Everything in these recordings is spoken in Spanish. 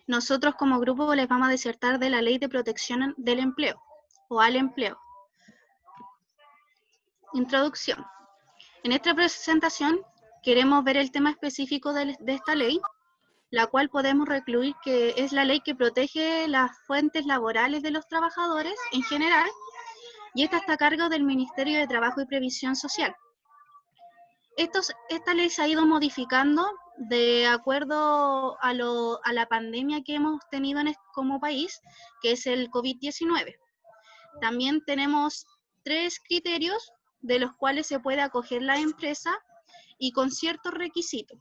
Nosotros como grupo les vamos a disertar de la Ley de Protección del Empleo, o al empleo. Introducción. En esta presentación queremos ver el tema específico de esta ley, la cual podemos recluir que es la ley que protege las fuentes laborales de los trabajadores en general, y esta está a cargo del Ministerio de Trabajo y Previsión Social. Esta ley se ha ido modificando de acuerdo a la pandemia que hemos tenido como país, que es el COVID-19. También tenemos 3 criterios de los cuales se puede acoger la empresa y con ciertos requisitos.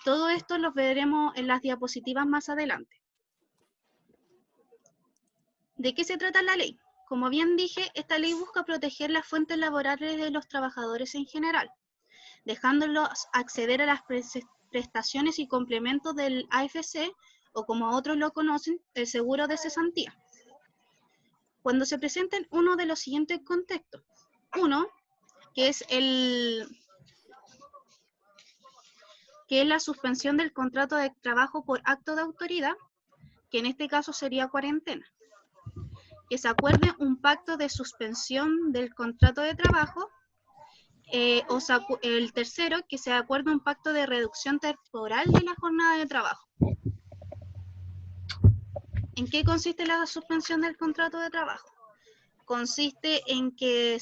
Todo esto lo veremos en las diapositivas más adelante. ¿De qué se trata la ley? Como bien dije, esta ley busca proteger las fuentes laborales de los trabajadores en general, dejándolos acceder a las prestaciones y complementos del AFC, o como otros lo conocen, el seguro de cesantía. Cuando se presenten uno de los siguientes contextos. Uno, que es la suspensión del contrato de trabajo por acto de autoridad, que en este caso sería cuarentena. Que se acuerde un pacto de suspensión del contrato de trabajo, el tercero, que se acuerde un pacto de reducción temporal de la jornada de trabajo. ¿En qué consiste la suspensión del contrato de trabajo? Consiste en que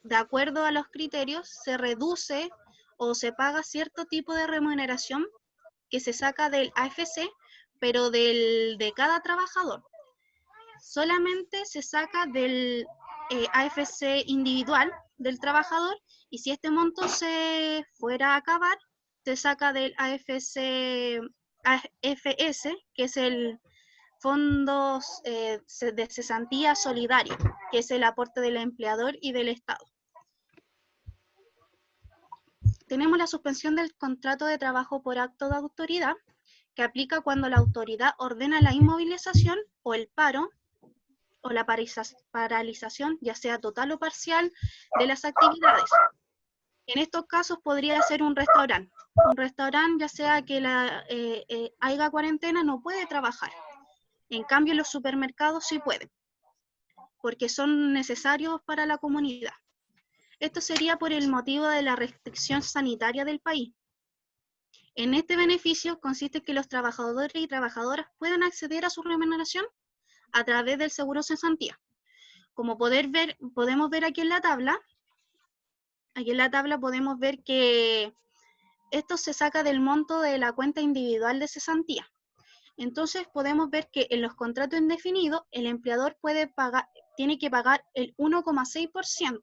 de acuerdo a los criterios, se reduce o se paga cierto tipo de remuneración que se saca del AFC, pero de cada trabajador. Solamente se saca del AFC individual del trabajador, y si este monto se fuera a acabar, se saca del AFS, que es el Fondo de Cesantía Solidario, que es el aporte del empleador y del Estado. Tenemos la suspensión del contrato de trabajo por acto de autoridad, que aplica cuando la autoridad ordena la inmovilización o el paro o la paralización, ya sea total o parcial, de las actividades. En estos casos podría ser un restaurante. Un restaurante, ya sea que haya cuarentena, no puede trabajar. En cambio, los supermercados sí pueden, porque son necesarios para la comunidad. Esto sería por el motivo de la restricción sanitaria del país. En este beneficio consiste en que los trabajadores y trabajadoras puedan acceder a su remuneración a través del seguro cesantía. Como podemos ver aquí en la tabla podemos ver que esto se saca del monto de la cuenta individual de cesantía. Entonces podemos ver que en los contratos indefinidos el empleador tiene que pagar el 1,6%.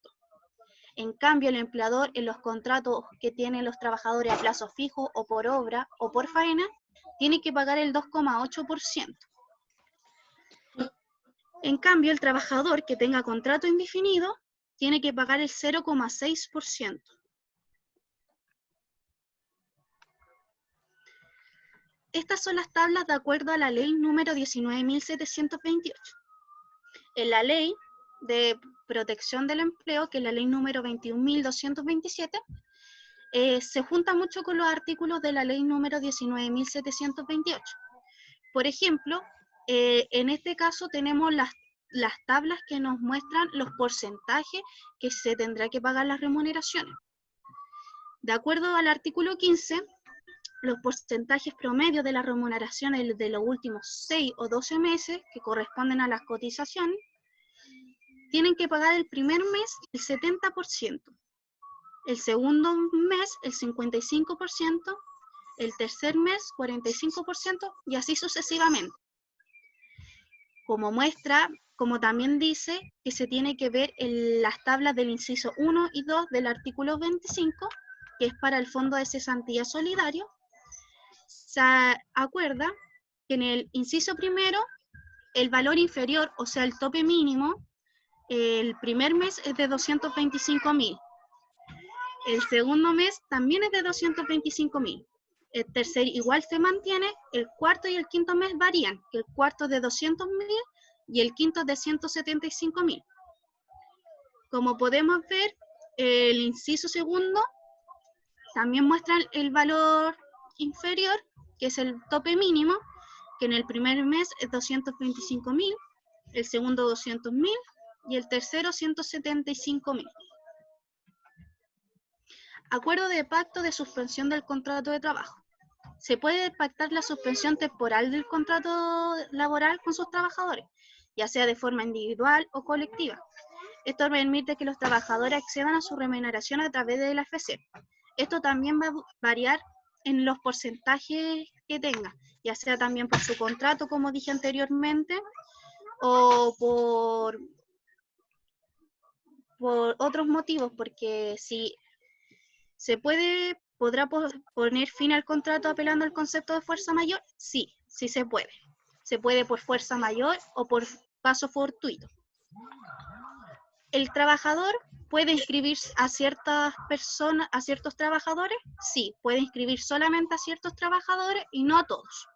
En cambio, el empleador en los contratos que tienen los trabajadores a plazo fijo o por obra o por faena, tiene que pagar el 2,8%. En cambio, el trabajador que tenga contrato indefinido tiene que pagar el 0,6%. Estas son las tablas de acuerdo a la ley número 19.728. En la ley de protección del empleo, que es la ley número 21.227, se junta mucho con los artículos de la ley número 19.728. Por ejemplo, en este caso tenemos las tablas que nos muestran los porcentajes que se tendrá que pagar las remuneraciones. De acuerdo al artículo 15, los porcentajes promedios de las remuneraciones de los últimos 6 o 12 meses, que corresponden a las cotizaciones, tienen que pagar el primer mes el 70%, el segundo mes el 55%, el tercer mes 45% y así sucesivamente. Como también dice que se tiene que ver en las tablas del inciso 1 y 2 del artículo 25, que es para el Fondo de Cesantía Solidario, se acuerda que en el inciso primero, el valor inferior, o sea, el tope mínimo, el primer mes es de 225.000. El segundo mes también es de 225.000. El tercer igual se mantiene, el cuarto y el quinto mes varían, que el cuarto es de 200.000 y el quinto es de 175.000. Como podemos ver, el inciso segundo también muestra el valor inferior, que es el tope mínimo, que en el primer mes es 225.000, el segundo 200.000 y el tercero 175.000. Acuerdo de pacto de suspensión del contrato de trabajo. Se puede pactar la suspensión temporal del contrato laboral con sus trabajadores, ya sea de forma individual o colectiva. Esto permite que los trabajadores accedan a su remuneración a través de la AFC. Esto también va a variar en los porcentajes que tenga, ya sea también por su contrato, como dije anteriormente, o por otros motivos, porque si se podrá poner fin al contrato apelando al concepto de fuerza mayor, sí, sí se puede. Se puede por fuerza mayor o por paso fortuito. ¿El trabajador puede inscribir a ciertas personas, a ciertos trabajadores? Sí, puede inscribir solamente a ciertos trabajadores y no a todos.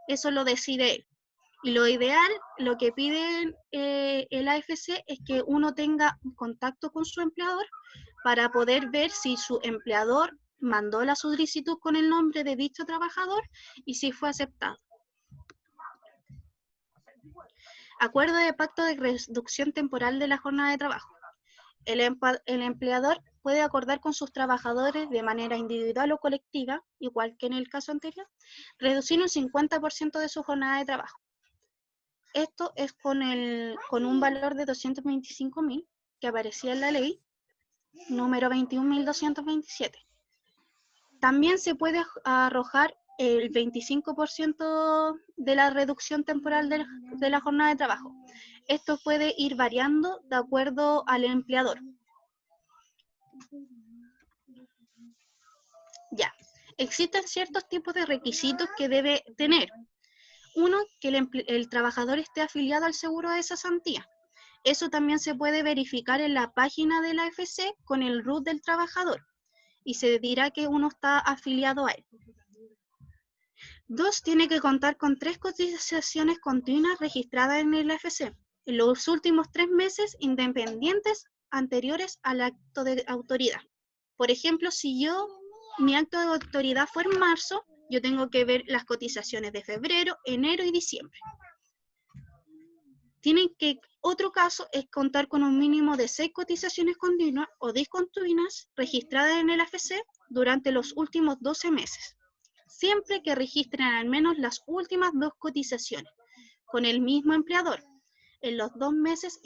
Eso lo decide él. Y lo ideal, lo que piden el AFC es que uno tenga contacto con su empleador para poder ver si su empleador mandó la solicitud con el nombre de dicho trabajador y si fue aceptado. Acuerdo de pacto de reducción temporal de la jornada de trabajo. El empleador puede acordar con sus trabajadores de manera individual o colectiva, igual que en el caso anterior, reducir un 50% de su jornada de trabajo. Esto es con un valor de 225.000 que aparecía en la ley número 21.227. También se puede arrojar el 25% de la reducción temporal de la jornada de trabajo. Esto puede ir variando de acuerdo al empleador. Ya, existen ciertos tipos de requisitos que debe tener. Uno, que el trabajador esté afiliado al seguro de cesantía. Eso también se puede verificar en la página de la AFC con el RUT del trabajador y se dirá que uno está afiliado a él. Dos, tiene que contar con 3 cotizaciones continuas registradas en el AFC en los últimos 3 meses independientes anteriores al acto de autoridad. Por ejemplo, si mi acto de autoridad fue en marzo, yo tengo que ver las cotizaciones de febrero, enero y diciembre. Otro caso es contar con un mínimo de 6 cotizaciones continuas o discontinuas registradas en el AFC durante los últimos 12 meses, siempre que registren al menos las últimas 2 cotizaciones con el mismo empleador en los 2 meses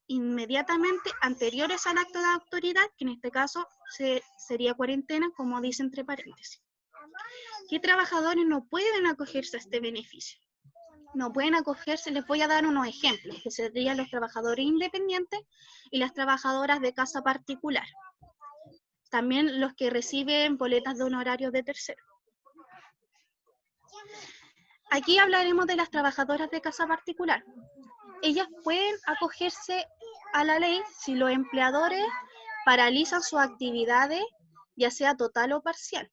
inmediatamente anteriores al acto de autoridad, que en este caso sería cuarentena, como dice entre paréntesis. ¿Qué trabajadores no pueden acogerse a este beneficio? No pueden acogerse, les voy a dar unos ejemplos, que serían los trabajadores independientes y las trabajadoras de casa particular. También los que reciben boletas de honorarios de tercero. Aquí hablaremos de las trabajadoras de casa particular. Ellas pueden acogerse a la ley si los empleadores paralizan sus actividades, ya sea total o parcial.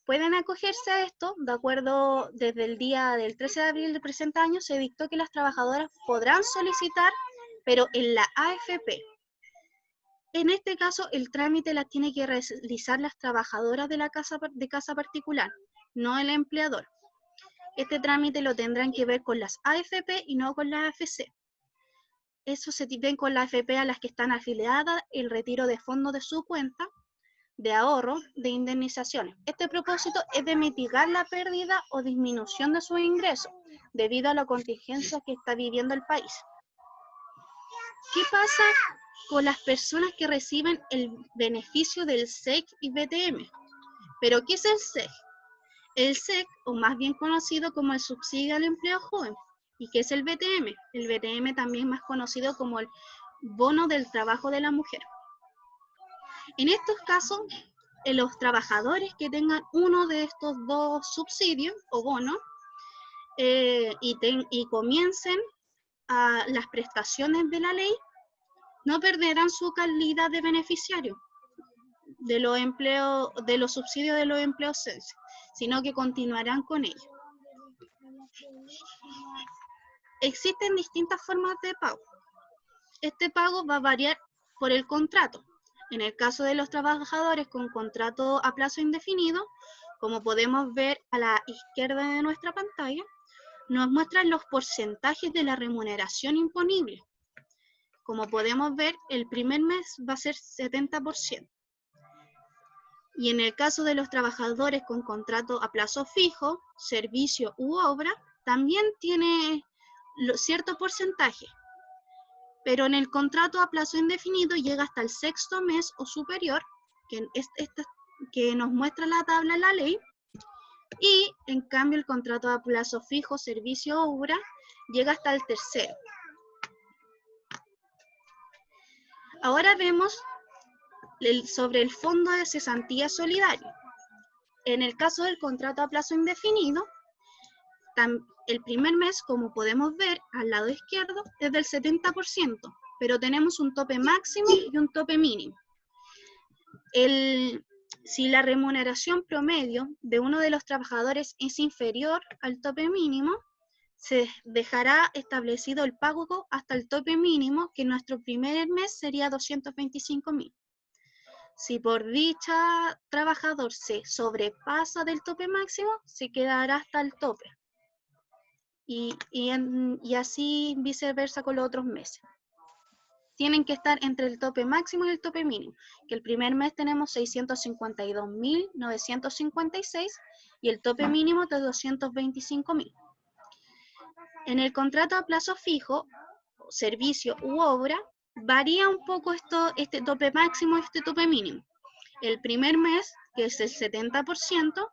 Pueden acogerse a esto, de acuerdo, desde el día del 13 de abril del presente año se dictó que las trabajadoras podrán solicitar, pero en la AFP. En este caso, el trámite la tiene que realizar las trabajadoras de casa particular, no el empleador. Este trámite lo tendrán que ver con las AFP y no con la AFC. Eso se ven con la AFP a las que están afiliadas, el retiro de fondos de su cuenta de ahorro de indemnizaciones. Este propósito es de mitigar la pérdida o disminución de sus ingresos debido a la contingencia que está viviendo el país. ¿Qué pasa con las personas que reciben el beneficio del SEC y BTM? ¿Pero qué es el SEC? El SEC, o más bien conocido como el subsidio al empleo joven. ¿Y qué es el BTM? El BTM también más conocido como el bono del trabajo de la mujer. En estos casos, los trabajadores que tengan uno de estos 2 subsidios o bonos y comiencen a las prestaciones de la ley, no perderán su calidad de beneficiario de los subsidios de los empleos censos, sino que continuarán con ellos. Existen distintas formas de pago. Este pago va a variar por el contrato. En el caso de los trabajadores con contrato a plazo indefinido, Como podemos ver a la izquierda de nuestra pantalla, nos muestran los porcentajes de la remuneración imponible. Como podemos ver, el primer mes va a ser 70%. Y en el caso de los trabajadores con contrato a plazo fijo, servicio u obra, también tiene cierto porcentaje. Pero en el contrato a plazo indefinido llega hasta el 6º mes o superior, que nos muestra la tabla de la ley, y en cambio el contrato a plazo fijo, servicio o obra, llega hasta el 3º. Ahora vemos sobre el fondo de cesantía solidario. En el caso del contrato a plazo indefinido, el primer mes, como podemos ver al lado izquierdo, es del 70%, pero tenemos un tope máximo y un tope mínimo. Si la remuneración promedio de uno de los trabajadores es inferior al tope mínimo, se dejará establecido el pago hasta el tope mínimo, que en nuestro primer mes sería 225.000. Si por dicha trabajador se sobrepasa del tope máximo, se quedará hasta el tope. Y así viceversa con los otros meses. Tienen que estar entre el tope máximo y el tope mínimo, que el primer mes tenemos 652.956 y el tope mínimo de 225.000. En el contrato a plazo fijo, servicio u obra, varía un poco este tope máximo y este tope mínimo. El primer mes, que es el 70%,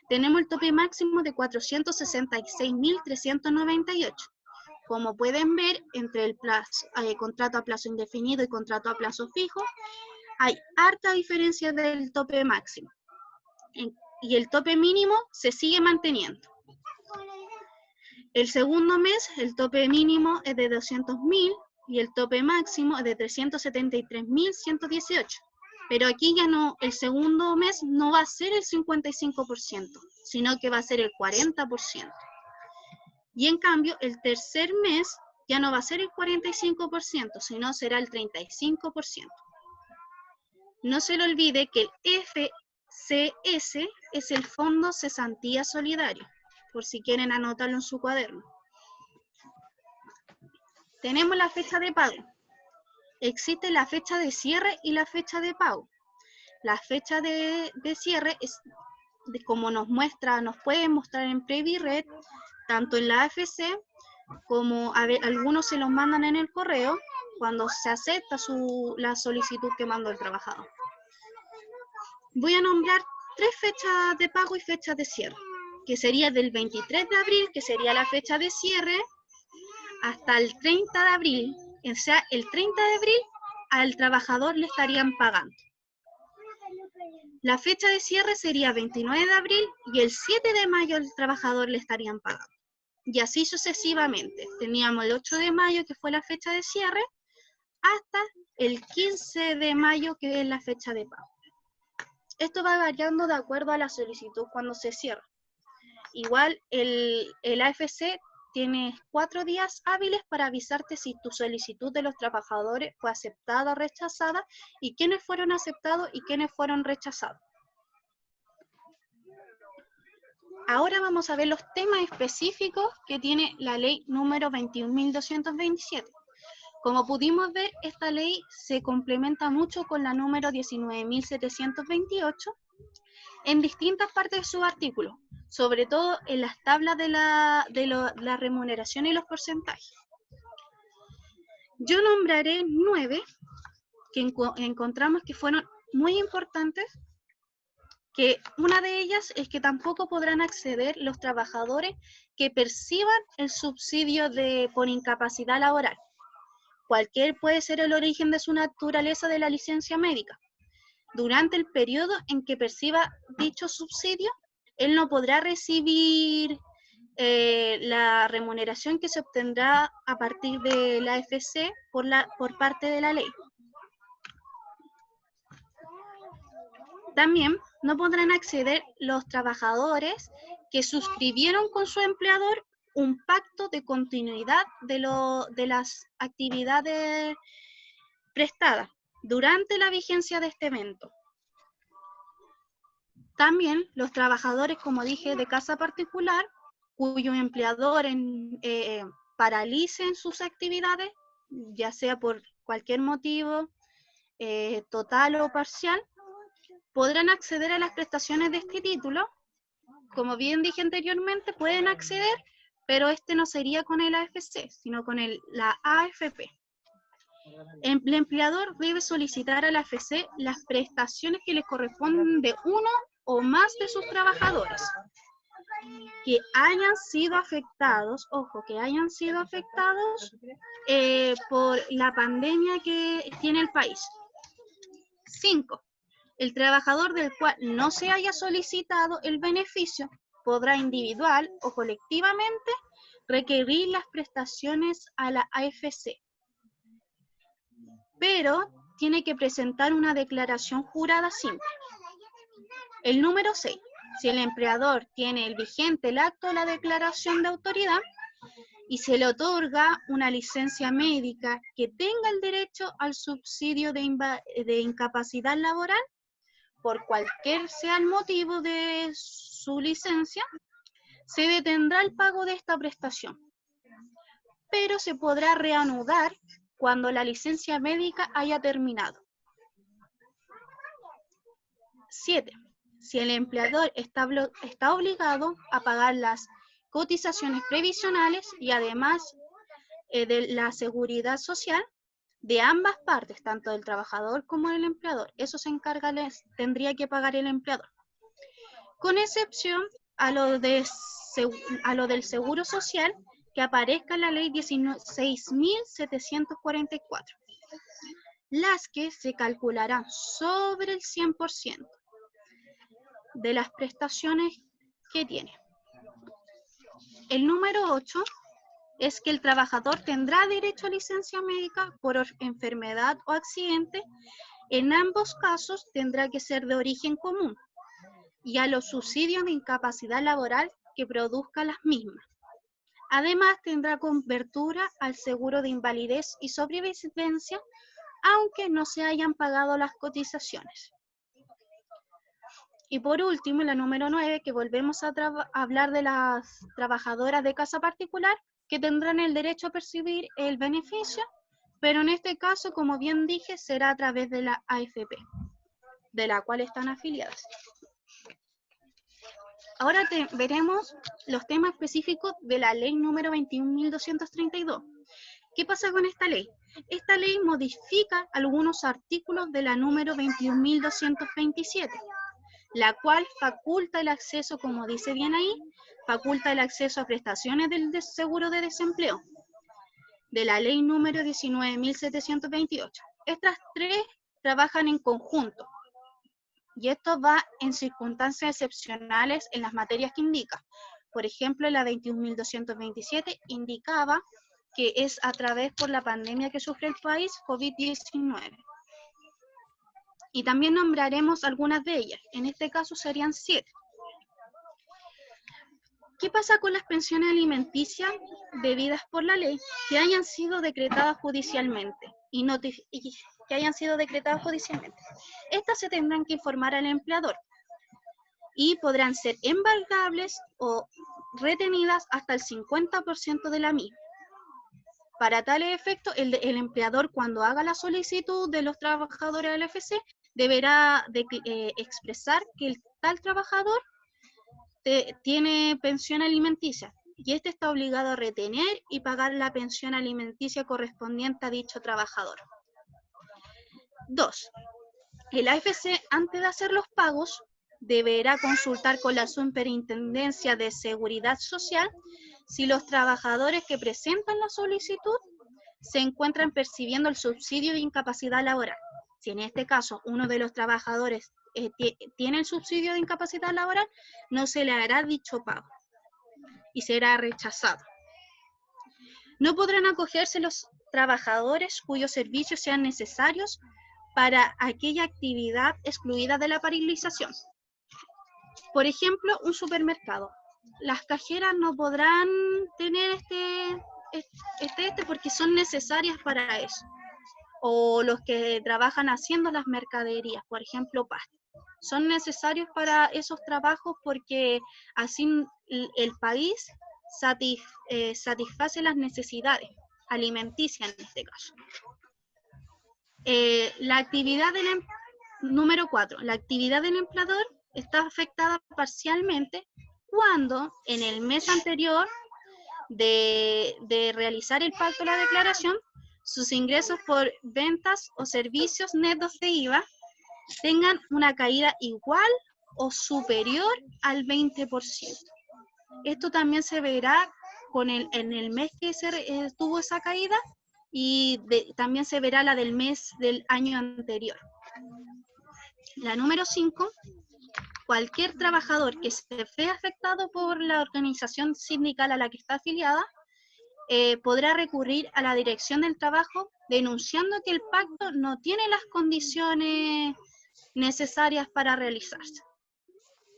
tenemos el tope máximo de 466.398. Como pueden ver, entre el contrato a plazo indefinido y contrato a plazo fijo, hay harta diferencia del tope máximo. Y el tope mínimo se sigue manteniendo. El segundo mes, el tope mínimo es de 200.000 y el tope máximo es de 373.118. Pero aquí ya no, el segundo mes no va a ser el 55%, sino que va a ser el 40%. Y en cambio, el tercer mes ya no va a ser el 45%, sino será el 35%. No se le olvide que el FCS es el Fondo Cesantía Solidario, por si quieren anotarlo en su cuaderno. Tenemos la fecha de pago. Existe la fecha de cierre y la fecha de pago. La fecha de cierre es, como nos puede mostrar en Previred, tanto en la AFC como algunos se los mandan en el correo cuando se acepta la solicitud que mandó el trabajador. Voy a nombrar 3 fechas de pago y fechas de cierre, que sería del 23 de abril, que sería la fecha de cierre, hasta el 30 de abril. O sea, el 30 de abril al trabajador le estarían pagando. La fecha de cierre sería 29 de abril y el 7 de mayo al trabajador le estarían pagando. Y así sucesivamente. Teníamos el 8 de mayo, que fue la fecha de cierre, hasta el 15 de mayo, que es la fecha de pago. Esto va variando de acuerdo a la solicitud cuando se cierra. Igual el AFC tiene 4 días hábiles para avisarte si tu solicitud de los trabajadores fue aceptada o rechazada y quiénes fueron aceptados y quiénes fueron rechazados. Ahora vamos a ver los temas específicos que tiene la ley número 21.227. Como pudimos ver, esta ley se complementa mucho con la número 19.728 en distintas partes de sus artículos, sobre todo en las tablas de la remuneración y los porcentajes. Yo nombraré 9 que encontramos que fueron muy importantes, que una de ellas es que tampoco podrán acceder los trabajadores que perciban el subsidio por incapacidad laboral. Cualquier puede ser el origen de su naturaleza de la licencia médica. Durante el periodo en que perciba dicho subsidio, él no podrá recibir la remuneración que se obtendrá a partir de la AFC por parte de la ley. También no podrán acceder los trabajadores que suscribieron con su empleador un pacto de continuidad de las actividades prestadas durante la vigencia de este evento. También los trabajadores, como dije, de casa particular, cuyo empleador paralicen sus actividades, ya sea por cualquier motivo, total o parcial, podrán acceder a las prestaciones de este título. Como bien dije anteriormente, pueden acceder, pero este no sería con el AFC, sino con la AFP. El empleador debe solicitar a la AFC las prestaciones que les corresponden de uno o más de sus trabajadores que hayan sido afectados, ojo, que hayan sido afectados por la pandemia que tiene el país. 5. El trabajador del cual no se haya solicitado el beneficio podrá individual o colectivamente requerir las prestaciones a la AFC, pero tiene que presentar una declaración jurada simple. El número 6. Si el empleador tiene el vigente el acto o la declaración de autoridad y se le otorga una licencia médica que tenga el derecho al subsidio de incapacidad laboral, por cualquier sea el motivo de su licencia, se detendrá el pago de esta prestación, pero se podrá reanudar cuando la licencia médica haya terminado. 7. Si el empleador está obligado a pagar las cotizaciones previsionales y además de la seguridad social de ambas partes, tanto del trabajador como del empleador, eso tendría que pagar el empleador, con excepción a lo del seguro social que aparezca en la ley 16.744, las que se calcularán sobre el 100% de las prestaciones que tiene. El número 8 es que el trabajador tendrá derecho a licencia médica por enfermedad o accidente. En ambos casos tendrá que ser de origen común y a los subsidios de incapacidad laboral que produzca las mismas. Además tendrá cobertura al seguro de invalidez y sobrevivencia, aunque no se hayan pagado las cotizaciones. Y por último, la número 9, que volvemos a hablar de las trabajadoras de casa particular, que tendrán el derecho a percibir el beneficio, pero en este caso, como bien dije, será a través de la AFP, de la cual están afiliadas. Ahora veremos los temas específicos de la ley número 21.232. ¿Qué pasa con esta ley? Esta ley modifica algunos artículos de la número 21.227, la cual faculta el acceso, como dice bien ahí, faculta el acceso a prestaciones del seguro de desempleo, de la ley número 19.728. Estas tres trabajan en conjunto, y esto va en circunstancias excepcionales en las materias que indica. Por ejemplo, la 21.227 indicaba que es a través por la pandemia que sufre el país, COVID-19. Y también nombraremos algunas de ellas. En este caso serían 7. ¿Qué pasa con las pensiones alimenticias debidas por la ley que hayan sido decretadas judicialmente que hayan sido decretadas judicialmente? Estas se tendrán que informar al empleador y podrán ser embargables o retenidas hasta el 50% de la misma. Para tales efectos, el empleador, cuando haga la solicitud de los trabajadores del FC, deberá expresar que el tal trabajador tiene pensión alimenticia y este está obligado a retener y pagar la pensión alimenticia correspondiente a dicho trabajador. 2. El AFC, antes de hacer los pagos, deberá consultar con la Superintendencia de Seguridad Social si los trabajadores que presentan la solicitud se encuentran percibiendo el subsidio de incapacidad laboral. Si en este caso uno de los trabajadores tiene el subsidio de incapacidad laboral, no se le hará dicho pago y será rechazado. No podrán acogerse los trabajadores cuyos servicios sean necesarios para aquella actividad excluida de la paralización. Por ejemplo, un supermercado. Las cajeras no podrán tener porque son necesarias para eso. O los que trabajan haciendo las mercaderías, por ejemplo, pasta. son necesarios para esos trabajos porque así el país satisface las necesidades alimenticias en este caso. La actividad número 4, la actividad del empleador está afectada parcialmente cuando en el mes anterior de realizar el pacto o la declaración, sus ingresos por ventas o servicios netos de IVA tengan una caída igual o superior al 20%. Esto también se verá en el mes que tuvo esa caída y también se verá la del mes del año anterior. La número 5, cualquier trabajador que se vea afectado por la organización sindical a la que está afiliada podrá recurrir a la Dirección del Trabajo denunciando que el pacto no tiene las condiciones necesarias para realizarse.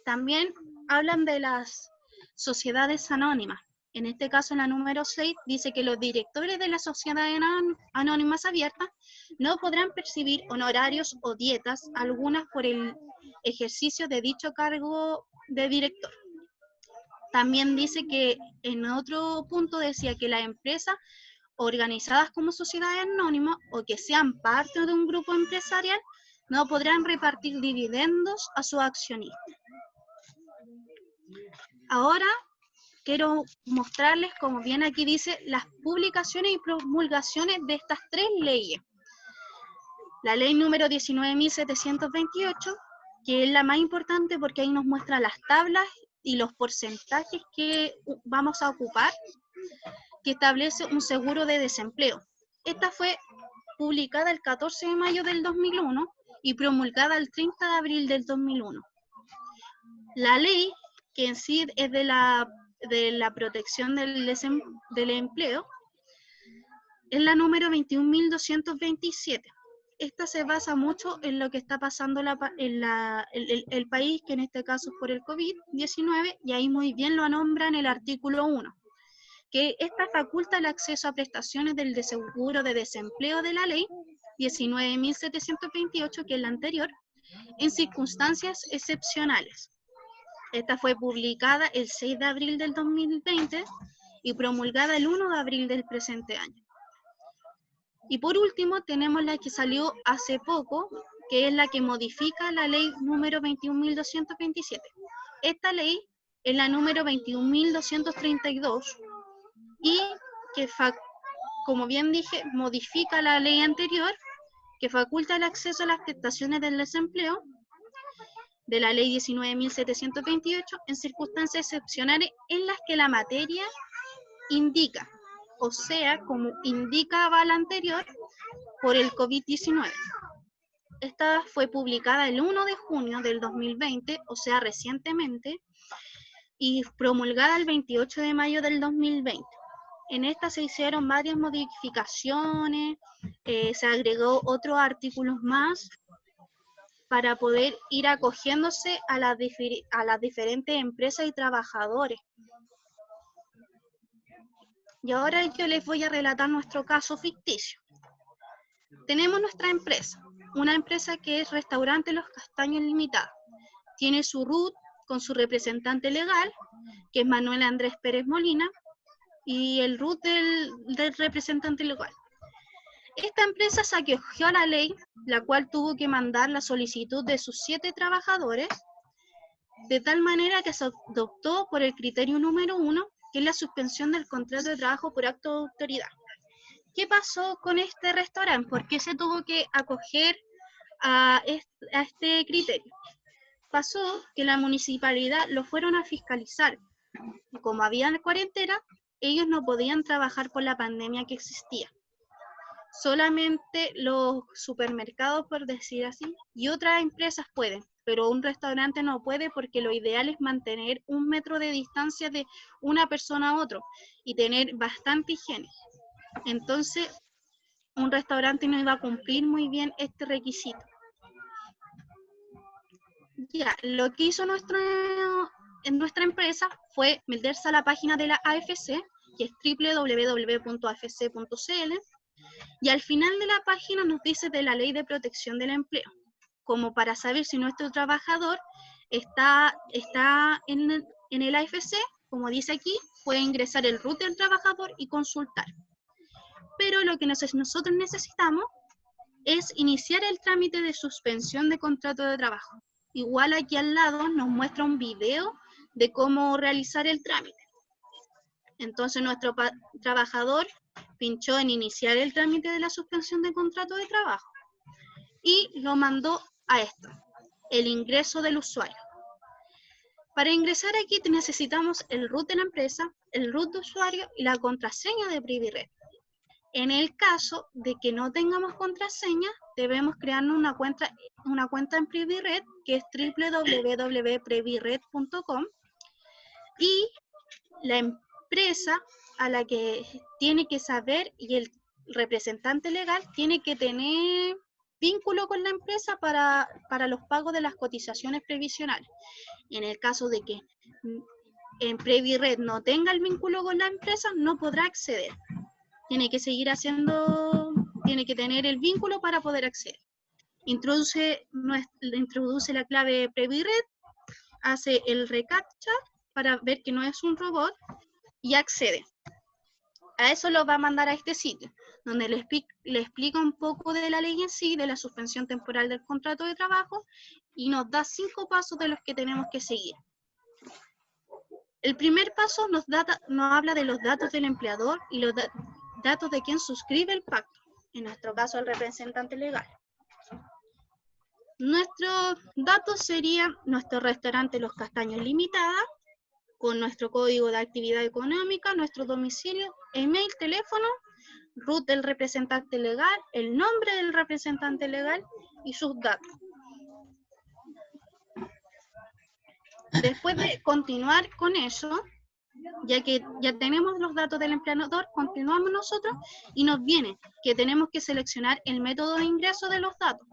También hablan de las sociedades anónimas. En este caso, en la número 6, dice que los directores de las sociedades anónimas abiertas no podrán percibir honorarios o dietas algunas por el ejercicio de dicho cargo de director. También dice que en otro punto decía que las empresas organizadas como sociedades anónimas o que sean parte de un grupo empresarial no podrán repartir dividendos a sus accionistas. Ahora quiero mostrarles, como bien aquí dice, las publicaciones y promulgaciones de estas 3 leyes. La ley número 19.728, que es la más importante porque ahí nos muestra las tablas y los porcentajes que vamos a ocupar, que establece un seguro de desempleo. Esta fue publicada el 14 de mayo del 2001 y promulgada el 30 de abril del 2001. La ley, que en sí es de la protección del empleo, es la número 21.227. Esta se basa mucho en lo que está pasando en el país, que en este caso es por el COVID-19, y ahí muy bien lo nombra en el artículo 1, que esta faculta el acceso a prestaciones del seguro de desempleo de la ley 19.728, que es la anterior, en circunstancias excepcionales. Esta fue publicada el 6 de abril del 2020 y promulgada el 1 de abril del presente año. Y por último tenemos la que salió hace poco, que es la que modifica la ley número 21.227. Esta ley es la número 21.232 y que, como bien dije, modifica la ley anterior que faculta el acceso a las prestaciones del desempleo de la ley 19.728 en circunstancias excepcionales en las que la materia indica, o sea, como indicaba la anterior, por el COVID-19. Esta fue publicada el 1 de junio del 2020, o sea, recientemente, y promulgada el 28 de mayo del 2020. En esta se hicieron varias modificaciones, se agregó otros artículos más para poder ir acogiéndose a las diferentes empresas y trabajadores. Y ahora yo les voy a relatar nuestro caso ficticio. Tenemos nuestra empresa, una empresa que es Restaurante Los Castaños Limitada. Tiene su RUT con su representante legal, que es Manuel Andrés Pérez Molina, y el RUT del representante legal. Esta empresa se acogió a la ley, la cual tuvo que mandar la solicitud de sus 7 trabajadores, de tal manera que se adoptó por el criterio número 1, que es la suspensión del contrato de trabajo por acto de autoridad. ¿Qué pasó con este restaurante? ¿Por qué se tuvo que acoger a este criterio? Pasó que la municipalidad lo fueron a fiscalizar. Y como había cuarentena, ellos no podían trabajar por la pandemia que existía. Solamente los supermercados, por decir así, y otras empresas pueden, pero un restaurante no puede porque lo ideal es mantener 1 metro de distancia de una persona a otro y tener bastante higiene. Entonces, un restaurante no iba a cumplir muy bien este requisito. Ya, lo que hizo en nuestra empresa fue meterse a la página de la AFC, que es www.afc.cl, y al final de la página nos dice de la Ley de Protección del Empleo. como para saber si nuestro trabajador está en el AFC, como dice aquí, puede ingresar el root del trabajador y consultar. Pero lo que nosotros necesitamos es iniciar el trámite de suspensión de contrato de trabajo. Igual aquí al lado nos muestra un video de cómo realizar el trámite. Entonces nuestro trabajador pinchó en iniciar el trámite de la suspensión de contrato de trabajo y lo mandó a esto, el ingreso del usuario. Para ingresar aquí necesitamos el root de la empresa, el root de usuario y la contraseña de PriviRed. En el caso de que no tengamos contraseña, debemos crearnos una cuenta en PriviRed, que es www.previred.com, y la empresa a la que tiene que saber y el representante legal tiene que tener vínculo con la empresa para los pagos de las cotizaciones previsionales. En el caso de que en PriviRed no tenga el vínculo con la empresa, no podrá acceder. Tiene que seguir tiene que tener el vínculo para poder acceder. Introduce la clave PriviRed, hace el reCAPTCHA para ver que no es un robot y accede. A eso lo va a mandar a este sitio, donde le explica un poco de la ley en sí, de la suspensión temporal del contrato de trabajo, y nos da 5 pasos de los que tenemos que seguir. El primer paso nos habla de los datos del empleador y los datos de quien suscribe el pacto, en nuestro caso el representante legal. Nuestros datos serían nuestro restaurante Los Castaños Limitada, con nuestro código de actividad económica, nuestro domicilio, email, teléfono, root del representante legal, el nombre del representante legal y sus datos. Después de continuar con eso, ya que ya tenemos los datos del empleador, continuamos nosotros y nos viene que tenemos que seleccionar el método de ingreso de los datos.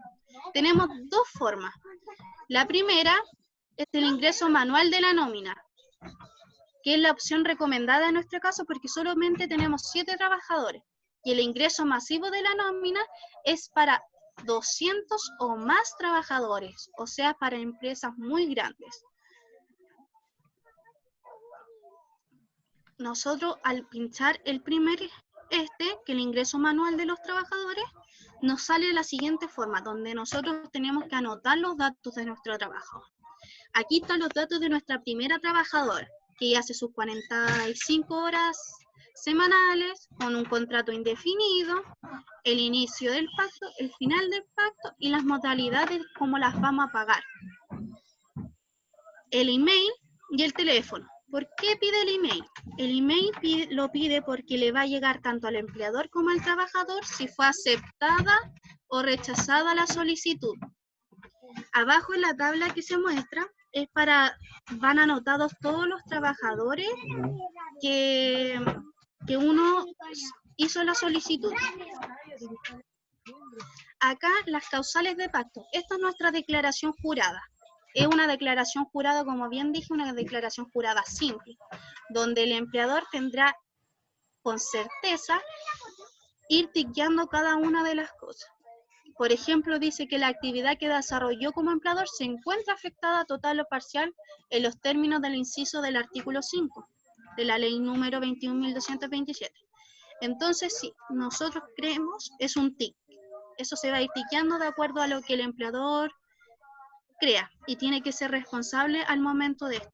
Tenemos 2 formas. La primera es el ingreso manual de la nómina, que es la opción recomendada en nuestro caso porque solamente tenemos 7 trabajadores y el ingreso masivo de la nómina es para 200 o más trabajadores, o sea, para empresas muy grandes. Nosotros al pinchar el primer que el ingreso manual de los trabajadores, nos sale de la siguiente forma, donde nosotros tenemos que anotar los datos de nuestro trabajo. Aquí están los datos de nuestra primera trabajadora, que hace sus 45 horas semanales, con un contrato indefinido, el inicio del pacto, el final del pacto y las modalidades, cómo las vamos a pagar. El email y el teléfono. ¿Por qué pide el email? El email lo pide porque le va a llegar tanto al empleador como al trabajador si fue aceptada o rechazada la solicitud. Abajo en la tabla que se muestra van anotados todos los trabajadores que uno hizo la solicitud. Acá las causales de pacto. Esta es nuestra declaración jurada. Es una declaración jurada, como bien dije, una declaración jurada simple, donde el empleador tendrá con certeza ir tiqueando cada una de las cosas. Por ejemplo, dice que la actividad que desarrolló como empleador se encuentra afectada total o parcial en los términos del inciso del artículo 5 de la ley número 21.227. Entonces, si nosotros creemos, es un tic. Eso se va a ir tiqueando de acuerdo a lo que el empleador crea y tiene que ser responsable al momento de esto.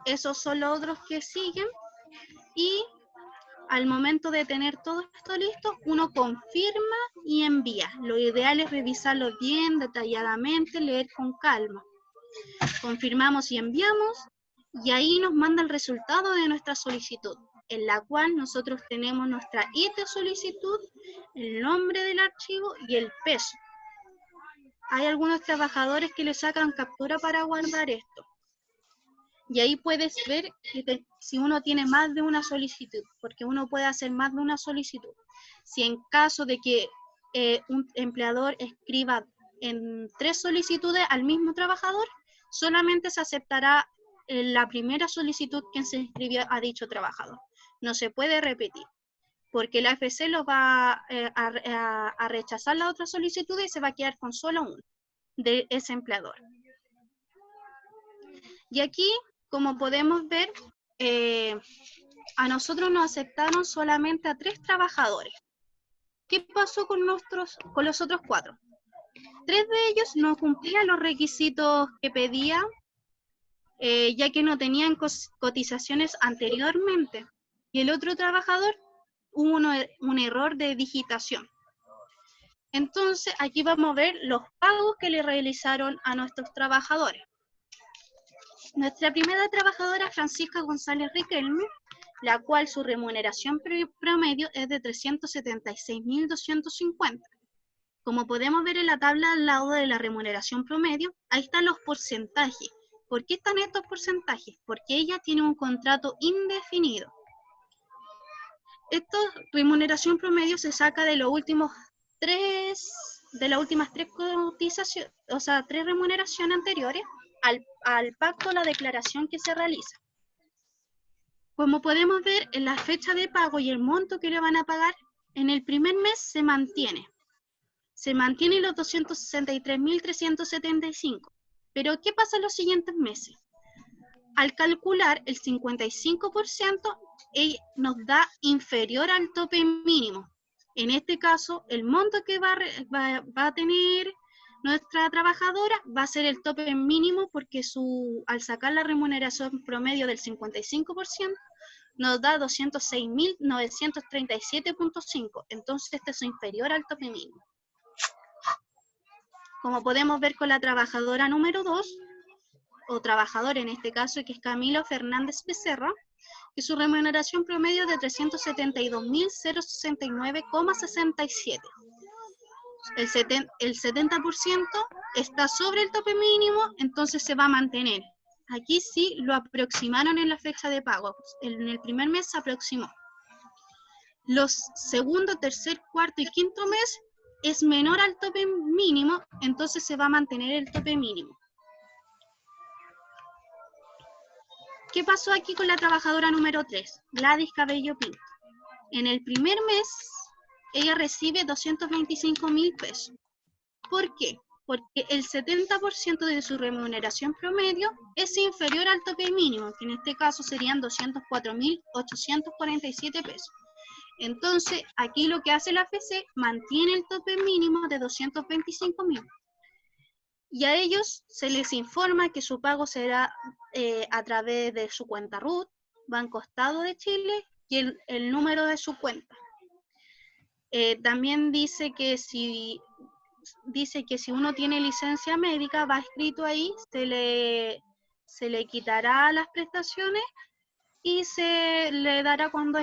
Esos son los otros que siguen y al momento de tener todo esto listo, uno confirma y envía. Lo ideal es revisarlo bien, detalladamente, leer con calma. Confirmamos y enviamos y ahí nos manda el resultado de nuestra solicitud, en la cual nosotros tenemos nuestra ID de solicitud, el nombre del archivo y el peso. Hay algunos trabajadores que le sacan captura para guardar esto. Y ahí puedes ver que si uno tiene más de una solicitud, porque uno puede hacer más de una solicitud. Si en caso de que un empleador escriba en 3 solicitudes al mismo trabajador, solamente se aceptará la primera solicitud que se inscribió a dicho trabajador. No se puede repetir. porque la AFC lo va a rechazar la otra solicitud y se va a quedar con solo uno de ese empleador. Y aquí, como podemos ver, a nosotros nos aceptaron solamente a 3 trabajadores. ¿Qué pasó con los otros 4? 3 de ellos no cumplían los requisitos que pedía, ya que no tenían cotizaciones anteriormente. Y el otro trabajador hubo un error de digitación. Entonces, aquí vamos a ver los pagos que le realizaron a nuestros trabajadores. Nuestra primera trabajadora, Francisca González Riquelme, la cual su remuneración promedio es de 376.250. Como podemos ver en la tabla al lado de la remuneración promedio, ahí están los porcentajes. ¿Por qué están estos porcentajes? Porque ella tiene un contrato indefinido. Esta remuneración promedio se saca de las últimas 3 cotizaciones, o sea, 3 remuneraciones anteriores al pacto, la declaración que se realiza. Como podemos ver, en la fecha de pago y el monto que le van a pagar, en el primer mes se mantiene. Se mantienen los 263.375. Pero, ¿qué pasa en los siguientes meses? Al calcular el 55%, nos da inferior al tope mínimo. En este caso, el monto que va a tener nuestra trabajadora va a ser el tope mínimo porque al sacar la remuneración promedio del 55%, nos da 206.937.5. Entonces, este es inferior al tope mínimo. Como podemos ver con la trabajadora número 2, o trabajador en este caso, que es Camilo Fernández Becerra, que su remuneración promedio es de 372.069,67. El 70% está sobre el tope mínimo, entonces se va a mantener. Aquí sí lo aproximaron en la fecha de pago. En el primer mes se aproximó. Los segundo, tercer, cuarto y quinto mes es menor al tope mínimo, entonces se va a mantener el tope mínimo. ¿Qué pasó aquí con la trabajadora número 3? Gladys Cabello Pinto. En el primer mes, ella recibe 225.000 pesos. ¿Por qué? Porque el 70% de su remuneración promedio es inferior al tope mínimo, que en este caso serían 204.847 pesos. Entonces, aquí lo que hace la AFC, mantiene el tope mínimo de 225.000. Y a ellos se les informa que su pago será a través de su cuenta RUT, Banco Estado de Chile, y el número de su cuenta. También dice que si uno tiene licencia médica, va escrito ahí, se le quitará las prestaciones y se le dará cuando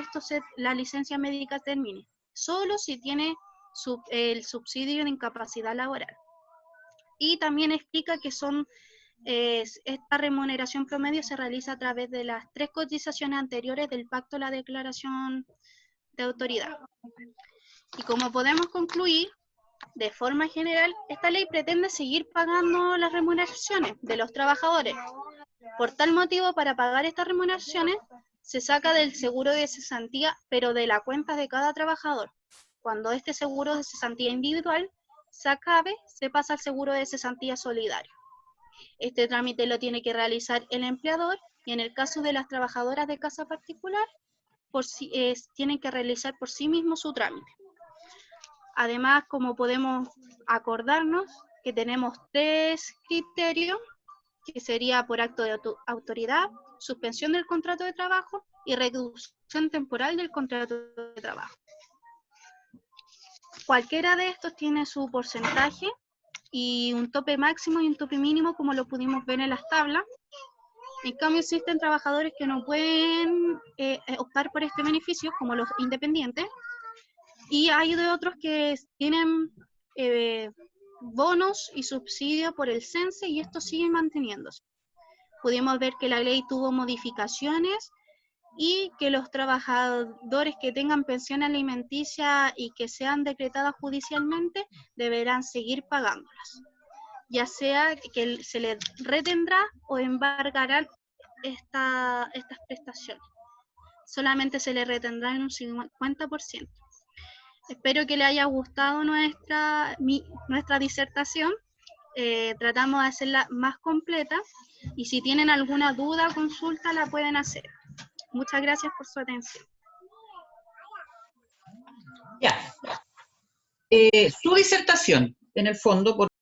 la licencia médica termine, solo si tiene el subsidio de incapacidad laboral. Y también explica que esta remuneración promedio se realiza a través de las 3 cotizaciones anteriores del pacto de la declaración de autoridad. Y como podemos concluir, de forma general, esta ley pretende seguir pagando las remuneraciones de los trabajadores. Por tal motivo, para pagar estas remuneraciones, se saca del seguro de cesantía, pero de la cuenta de cada trabajador. Cuando este seguro de cesantía individual se acabe, se pasa al seguro de cesantía solidario. Este trámite lo tiene que realizar el empleador y en el caso de las trabajadoras de casa particular, tienen que realizar por sí mismos su trámite. Además, como podemos acordarnos, que tenemos 3 criterios, que sería por acto de autoridad, suspensión del contrato de trabajo y reducción temporal del contrato de trabajo. Cualquiera de estos tiene su porcentaje y un tope máximo y un tope mínimo, como lo pudimos ver en las tablas. En cambio, existen trabajadores que no pueden optar por este beneficio, como los independientes, y hay de otros que tienen bonos y subsidios por el CENSE y esto sigue manteniéndose. Pudimos ver que la ley tuvo modificaciones y que los trabajadores que tengan pensión alimenticia y que sean decretadas judicialmente deberán seguir pagándolas, ya sea que se les retendrá o embargarán estas prestaciones. solamente se le retendrá en un 50%. Espero que le haya gustado nuestra disertación. Tratamos de hacerla más completa y si tienen alguna duda o consulta la pueden hacer. Muchas gracias por su atención. Ya. Su disertación, en el fondo,